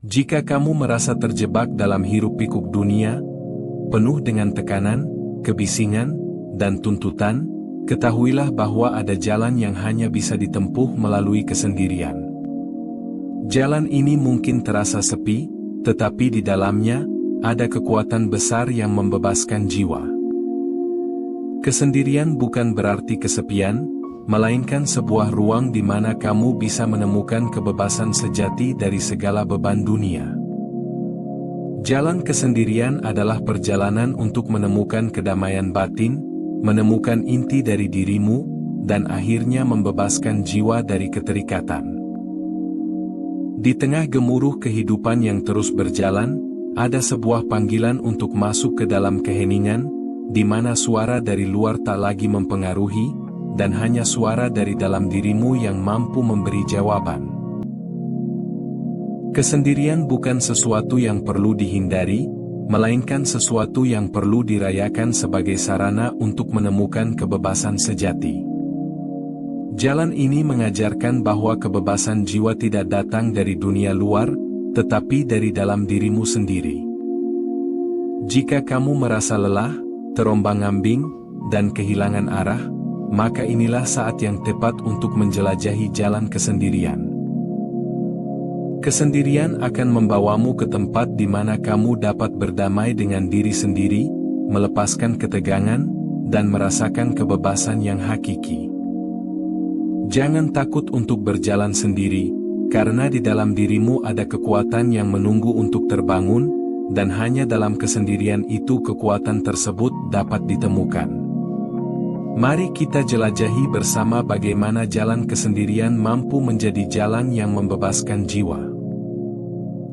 Jika kamu merasa terjebak dalam hiruk-pikuk dunia, penuh dengan tekanan, kebisingan, dan tuntutan, ketahuilah bahwa ada jalan yang hanya bisa ditempuh melalui kesendirian. Jalan ini mungkin terasa sepi, tetapi di dalamnya ada kekuatan besar yang membebaskan jiwa. Kesendirian bukan berarti kesepian, melainkan sebuah ruang di mana kamu bisa menemukan kebebasan sejati dari segala beban dunia. Jalan kesendirian adalah perjalanan untuk menemukan kedamaian batin, menemukan inti dari dirimu, dan akhirnya membebaskan jiwa dari keterikatan. Di tengah gemuruh kehidupan yang terus berjalan, ada sebuah panggilan untuk masuk ke dalam keheningan, di mana suara dari luar tak lagi mempengaruhi, dan hanya suara dari dalam dirimu yang mampu memberi jawaban. Kesendirian bukan sesuatu yang perlu dihindari, melainkan sesuatu yang perlu dirayakan sebagai sarana untuk menemukan kebebasan sejati. Jalan ini mengajarkan bahwa kebebasan jiwa tidak datang dari dunia luar, tetapi dari dalam dirimu sendiri. Jika kamu merasa lelah, terombang-ambing, dan kehilangan arah, maka inilah saat yang tepat untuk menjelajahi jalan kesendirian. Kesendirian akan membawamu ke tempat di mana kamu dapat berdamai dengan diri sendiri, melepaskan ketegangan, dan merasakan kebebasan yang hakiki. Jangan takut untuk berjalan sendiri, karena di dalam dirimu ada kekuatan yang menunggu untuk terbangun, dan hanya dalam kesendirian itu kekuatan tersebut dapat ditemukan. Mari kita jelajahi bersama bagaimana jalan kesendirian mampu menjadi jalan yang membebaskan jiwa.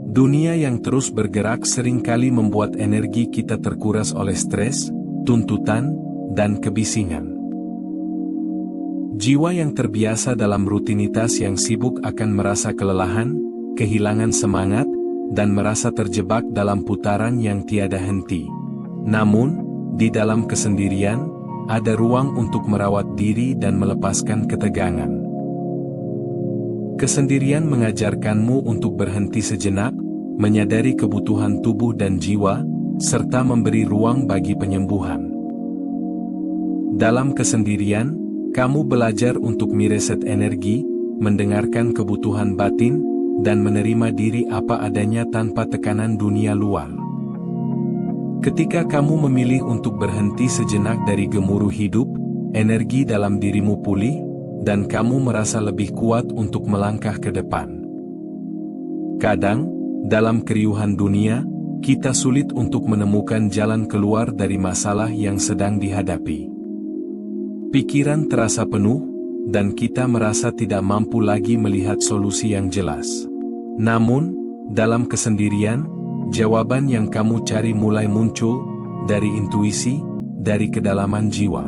Dunia yang terus bergerak seringkali membuat energi kita terkuras oleh stres, tuntutan, dan kebisingan. Jiwa yang terbiasa dalam rutinitas yang sibuk akan merasa kelelahan, kehilangan semangat, dan merasa terjebak dalam putaran yang tiada henti. Namun, di dalam kesendirian, ada ruang untuk merawat diri dan melepaskan ketegangan. Kesendirian mengajarkanmu untuk berhenti sejenak, menyadari kebutuhan tubuh dan jiwa, serta memberi ruang bagi penyembuhan. Dalam kesendirian, kamu belajar untuk mereset energi, mendengarkan kebutuhan batin, dan menerima diri apa adanya tanpa tekanan dunia luar. Ketika kamu memilih untuk berhenti sejenak dari gemuruh hidup, energi dalam dirimu pulih, dan kamu merasa lebih kuat untuk melangkah ke depan. Kadang, dalam keriuhan dunia, kita sulit untuk menemukan jalan keluar dari masalah yang sedang dihadapi. Pikiran terasa penuh, dan kita merasa tidak mampu lagi melihat solusi yang jelas. Namun, dalam kesendirian, jawaban yang kamu cari mulai muncul, dari intuisi, dari kedalaman jiwa.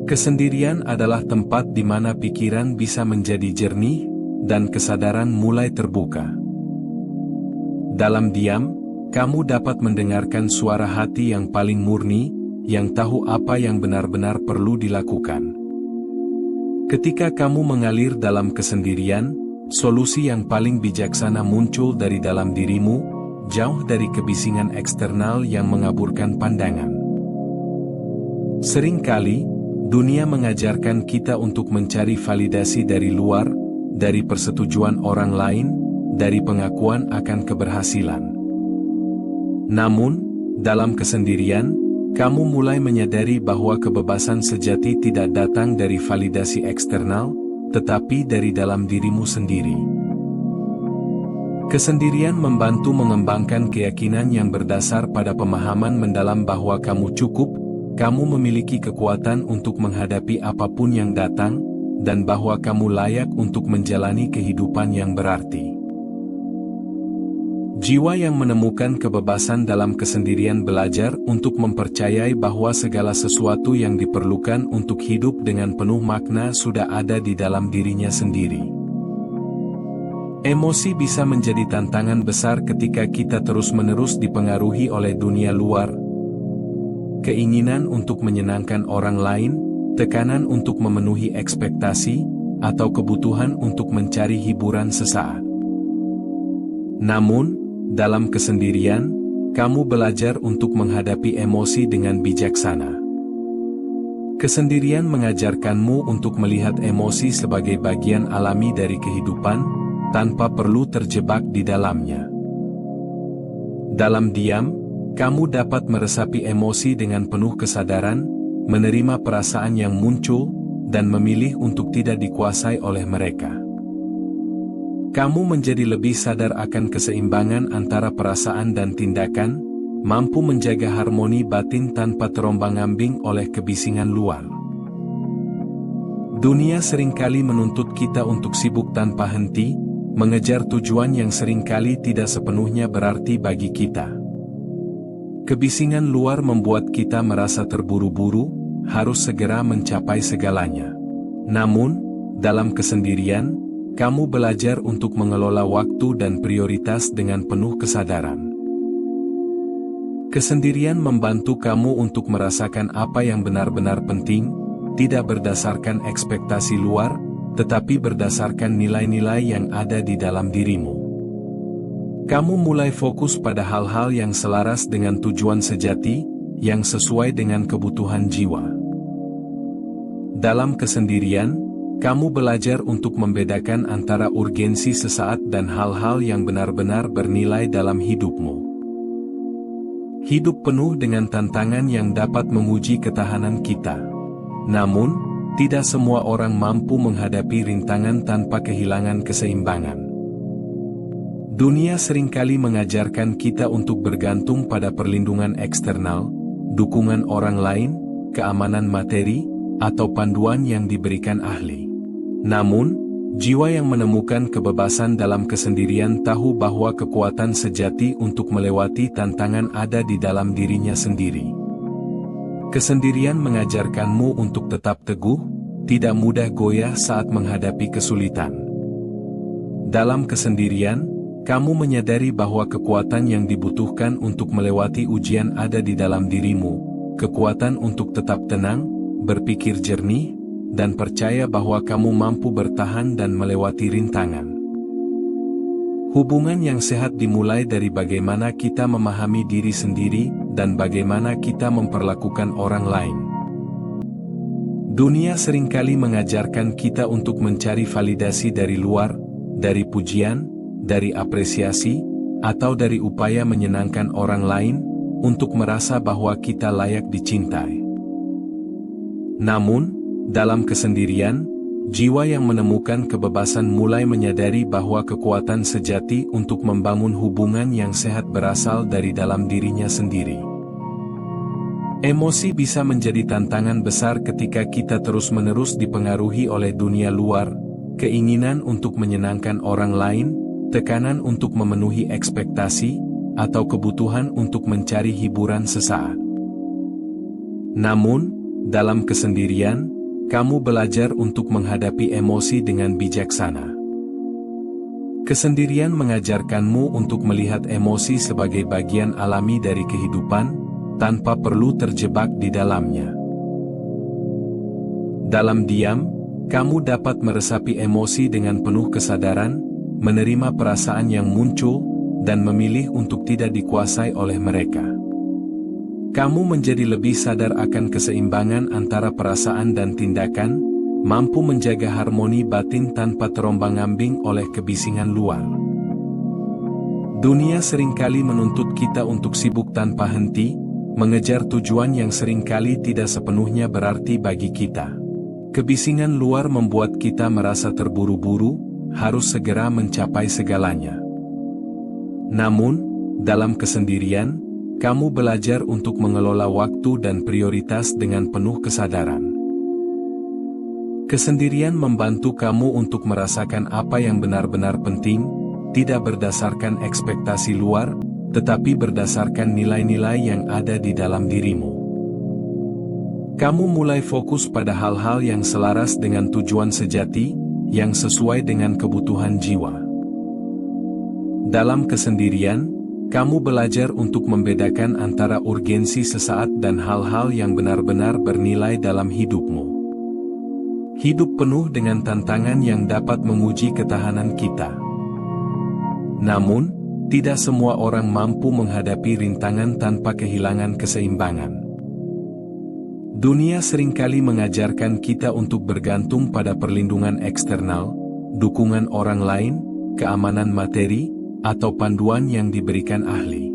Kesendirian adalah tempat di mana pikiran bisa menjadi jernih, dan kesadaran mulai terbuka. Dalam diam, kamu dapat mendengarkan suara hati yang paling murni, yang tahu apa yang benar-benar perlu dilakukan. Ketika kamu mengalir dalam kesendirian, solusi yang paling bijaksana muncul dari dalam dirimu, jauh dari kebisingan eksternal yang mengaburkan pandangan. Seringkali, dunia mengajarkan kita untuk mencari validasi dari luar, dari persetujuan orang lain, dari pengakuan akan keberhasilan. Namun, dalam kesendirian, kamu mulai menyadari bahwa kebebasan sejati tidak datang dari validasi eksternal, tetapi dari dalam dirimu sendiri. Kesendirian membantu mengembangkan keyakinan yang berdasar pada pemahaman mendalam bahwa kamu cukup, kamu memiliki kekuatan untuk menghadapi apapun yang datang, dan bahwa kamu layak untuk menjalani kehidupan yang berarti. Jiwa yang menemukan kebebasan dalam kesendirian belajar untuk mempercayai bahwa segala sesuatu yang diperlukan untuk hidup dengan penuh makna sudah ada di dalam dirinya sendiri. Emosi bisa menjadi tantangan besar ketika kita terus-menerus dipengaruhi oleh dunia luar. Keinginan untuk menyenangkan orang lain, tekanan untuk memenuhi ekspektasi, atau kebutuhan untuk mencari hiburan sesaat. Namun, dalam kesendirian, kamu belajar untuk menghadapi emosi dengan bijaksana. Kesendirian mengajarkanmu untuk melihat emosi sebagai bagian alami dari kehidupan, tanpa perlu terjebak di dalamnya. Dalam diam, kamu dapat meresapi emosi dengan penuh kesadaran, menerima perasaan yang muncul, dan memilih untuk tidak dikuasai oleh mereka. Kamu menjadi lebih sadar akan keseimbangan antara perasaan dan tindakan, mampu menjaga harmoni batin tanpa terombang-ambing oleh kebisingan luar. Dunia seringkali menuntut kita untuk sibuk tanpa henti, mengejar tujuan yang seringkali tidak sepenuhnya berarti bagi kita. Kebisingan luar membuat kita merasa terburu-buru, harus segera mencapai segalanya. Namun, dalam kesendirian, kamu belajar untuk mengelola waktu dan prioritas dengan penuh kesadaran. Kesendirian membantu kamu untuk merasakan apa yang benar-benar penting, tidak berdasarkan ekspektasi luar, tetapi berdasarkan nilai-nilai yang ada di dalam dirimu. Kamu mulai fokus pada hal-hal yang selaras dengan tujuan sejati, yang sesuai dengan kebutuhan jiwa. Dalam kesendirian, kamu belajar untuk membedakan antara urgensi sesaat dan hal-hal yang benar-benar bernilai dalam hidupmu. Hidup penuh dengan tantangan yang dapat menguji ketahanan kita. Namun, tidak semua orang mampu menghadapi rintangan tanpa kehilangan keseimbangan. Dunia seringkali mengajarkan kita untuk bergantung pada perlindungan eksternal, dukungan orang lain, keamanan materi, atau panduan yang diberikan ahli. Namun, jiwa yang menemukan kebebasan dalam kesendirian tahu bahwa kekuatan sejati untuk melewati tantangan ada di dalam dirinya sendiri. Kesendirian mengajarkanmu untuk tetap teguh, tidak mudah goyah saat menghadapi kesulitan. Dalam kesendirian, kamu menyadari bahwa kekuatan yang dibutuhkan untuk melewati ujian ada di dalam dirimu, kekuatan untuk tetap tenang, berpikir jernih, dan percaya bahwa kamu mampu bertahan dan melewati rintangan. Hubungan yang sehat dimulai dari bagaimana kita memahami diri sendiri, dan bagaimana kita memperlakukan orang lain. Dunia seringkali mengajarkan kita untuk mencari validasi dari luar, dari pujian, dari apresiasi, atau dari upaya menyenangkan orang lain, untuk merasa bahwa kita layak dicintai. Namun, dalam kesendirian, jiwa yang menemukan kebebasan mulai menyadari bahwa kekuatan sejati untuk membangun hubungan yang sehat berasal dari dalam dirinya sendiri. Emosi bisa menjadi tantangan besar ketika kita terus-menerus dipengaruhi oleh dunia luar, keinginan untuk menyenangkan orang lain, tekanan untuk memenuhi ekspektasi, atau kebutuhan untuk mencari hiburan sesaat. Namun, dalam kesendirian, kamu belajar untuk menghadapi emosi dengan bijaksana. Kesendirian mengajarkanmu untuk melihat emosi sebagai bagian alami dari kehidupan, tanpa perlu terjebak di dalamnya. Dalam diam, kamu dapat meresapi emosi dengan penuh kesadaran, menerima perasaan yang muncul, dan memilih untuk tidak dikuasai oleh mereka. Kamu menjadi lebih sadar akan keseimbangan antara perasaan dan tindakan, mampu menjaga harmoni batin tanpa terombang-ambing oleh kebisingan luar. Dunia seringkali menuntut kita untuk sibuk tanpa henti, mengejar tujuan yang seringkali tidak sepenuhnya berarti bagi kita. Kebisingan luar membuat kita merasa terburu-buru, harus segera mencapai segalanya. Namun, dalam kesendirian, kamu belajar untuk mengelola waktu dan prioritas dengan penuh kesadaran. Kesendirian membantu kamu untuk merasakan apa yang benar-benar penting, tidak berdasarkan ekspektasi luar, tetapi berdasarkan nilai-nilai yang ada di dalam dirimu. Kamu mulai fokus pada hal-hal yang selaras dengan tujuan sejati, yang sesuai dengan kebutuhan jiwa. Dalam kesendirian, kamu belajar untuk membedakan antara urgensi sesaat dan hal-hal yang benar-benar bernilai dalam hidupmu. Hidup penuh dengan tantangan yang dapat menguji ketahanan kita. Namun, Tidak semua orang mampu menghadapi rintangan tanpa kehilangan keseimbangan. Dunia seringkali mengajarkan kita untuk bergantung pada perlindungan eksternal, dukungan orang lain, keamanan materi, atau panduan yang diberikan ahli.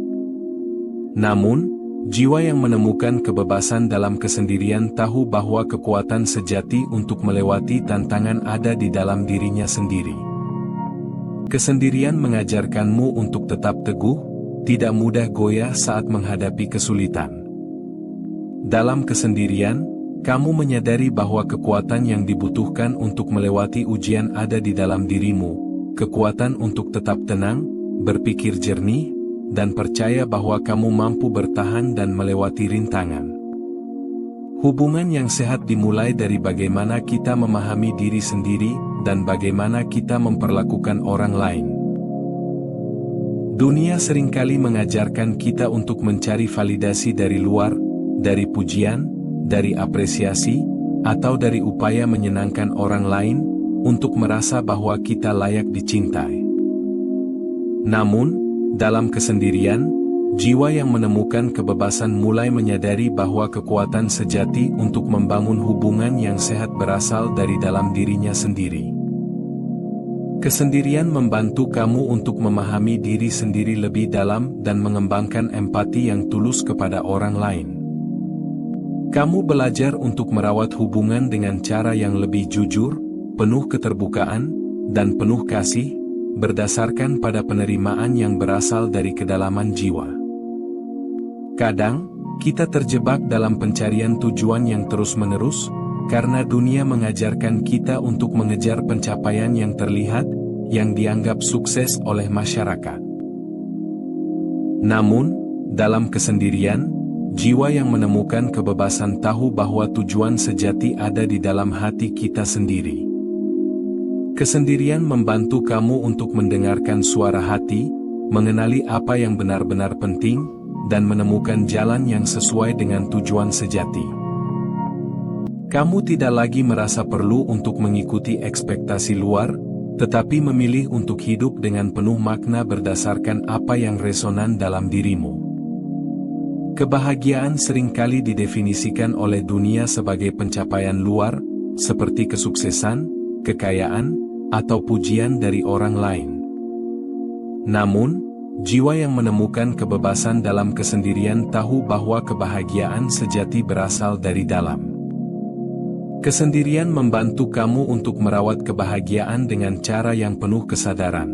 Namun, jiwa yang menemukan kebebasan dalam kesendirian tahu bahwa kekuatan sejati untuk melewati tantangan ada di dalam dirinya sendiri. Kesendirian mengajarkanmu untuk tetap teguh, tidak mudah goyah saat menghadapi kesulitan. Dalam kesendirian, kamu menyadari bahwa kekuatan yang dibutuhkan untuk melewati ujian ada di dalam dirimu, kekuatan untuk tetap tenang, berpikir jernih, dan percaya bahwa kamu mampu bertahan dan melewati rintangan. Hubungan yang sehat dimulai dari bagaimana kita memahami diri sendiri dan bagaimana kita memperlakukan orang lain. Dunia seringkali mengajarkan kita untuk mencari validasi dari luar, dari pujian, dari apresiasi, atau dari upaya menyenangkan orang lain, untuk merasa bahwa kita layak dicintai. Namun, dalam kesendirian, jiwa yang menemukan kebebasan mulai menyadari bahwa kekuatan sejati untuk membangun hubungan yang sehat berasal dari dalam dirinya sendiri. Kesendirian membantu kamu untuk memahami diri sendiri lebih dalam dan mengembangkan empati yang tulus kepada orang lain. Kamu belajar untuk merawat hubungan dengan cara yang lebih jujur, penuh keterbukaan, dan penuh kasih, berdasarkan pada penerimaan yang berasal dari kedalaman jiwa. Kadang, kita terjebak dalam pencarian tujuan yang terus-menerus, karena dunia mengajarkan kita untuk mengejar pencapaian yang terlihat, yang dianggap sukses oleh masyarakat. Namun, dalam kesendirian, jiwa yang menemukan kebebasan tahu bahwa tujuan sejati ada di dalam hati kita sendiri. Kesendirian membantu kamu untuk mendengarkan suara hati, mengenali apa yang benar-benar penting, dan menemukan jalan yang sesuai dengan tujuan sejati. Kamu tidak lagi merasa perlu untuk mengikuti ekspektasi luar, tetapi memilih untuk hidup dengan penuh makna berdasarkan apa yang resonan dalam dirimu. Kebahagiaan seringkali didefinisikan oleh dunia sebagai pencapaian luar, seperti kesuksesan, kekayaan, atau pujian dari orang lain. Namun, jiwa yang menemukan kebebasan dalam kesendirian tahu bahwa kebahagiaan sejati berasal dari dalam. Kesendirian membantu kamu untuk merawat kebahagiaan dengan cara yang penuh kesadaran,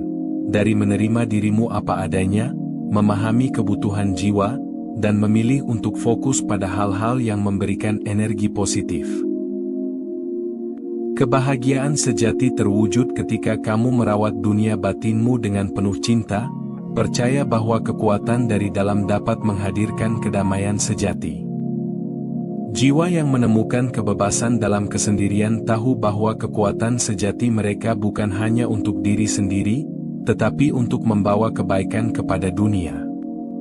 dari menerima dirimu apa adanya, memahami kebutuhan jiwa, dan memilih untuk fokus pada hal-hal yang memberikan energi positif. Kebahagiaan sejati terwujud ketika kamu merawat dunia batinmu dengan penuh cinta, percaya bahwa kekuatan dari dalam dapat menghadirkan kedamaian sejati. Jiwa yang menemukan kebebasan dalam kesendirian tahu bahwa kekuatan sejati mereka bukan hanya untuk diri sendiri, tetapi untuk membawa kebaikan kepada dunia.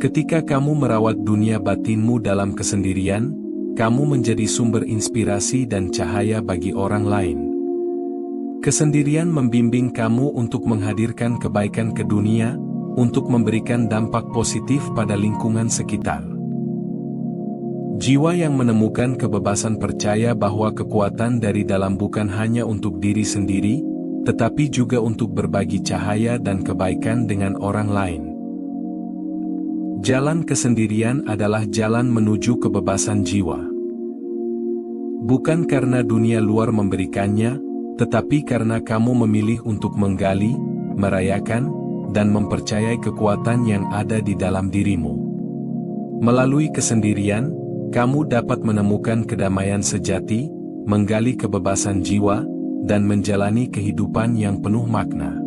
Ketika kamu merawat dunia batinmu dalam kesendirian, kamu menjadi sumber inspirasi dan cahaya bagi orang lain. Kesendirian membimbing kamu untuk menghadirkan kebaikan ke dunia, untuk memberikan dampak positif pada lingkungan sekitar. Jiwa yang menemukan kebebasan percaya bahwa kekuatan dari dalam bukan hanya untuk diri sendiri, tetapi juga untuk berbagi cahaya dan kebaikan dengan orang lain. Jalan kesendirian adalah jalan menuju kebebasan jiwa. Bukan karena dunia luar memberikannya, tetapi karena kamu memilih untuk menggali, merayakan, dan mempercayai kekuatan yang ada di dalam dirimu. Melalui kesendirian, kamu dapat menemukan kedamaian sejati, menggali kebebasan jiwa, dan menjalani kehidupan yang penuh makna.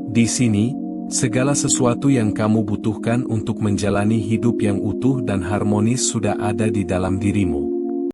Di sini, segala sesuatu yang kamu butuhkan untuk menjalani hidup yang utuh dan harmonis sudah ada di dalam dirimu.